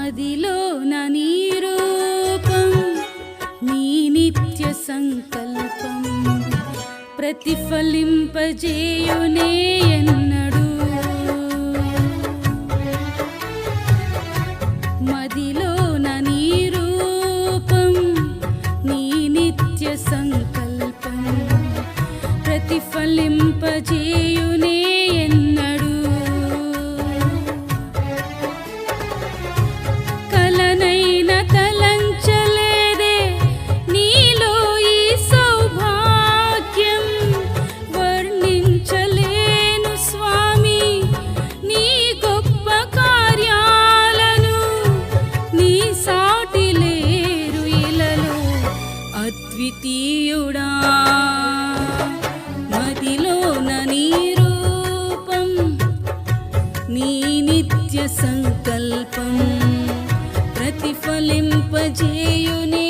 మదిలోన నీ రూపం నీ నిత్య సంకల్పం ప్రతిఫలింపజేయునే ఎన్నడు మదిలోన నీ రూపం నీ నిత్య సంకల్పం ప్రతిఫలింపజేయునే ఎన్నడు కలనైన తలంచలేదే నీలో ఈ సౌభాగ్యం వర్ణించలేను స్వామి నీ గొప్ప కార్యాలను నీ సాటి లేరు ఇలలో అద్వితీయుడా మదిలోన నీ రూపం నీ నిత్య సంకల్పం ప్రతిఫలింపజేయునే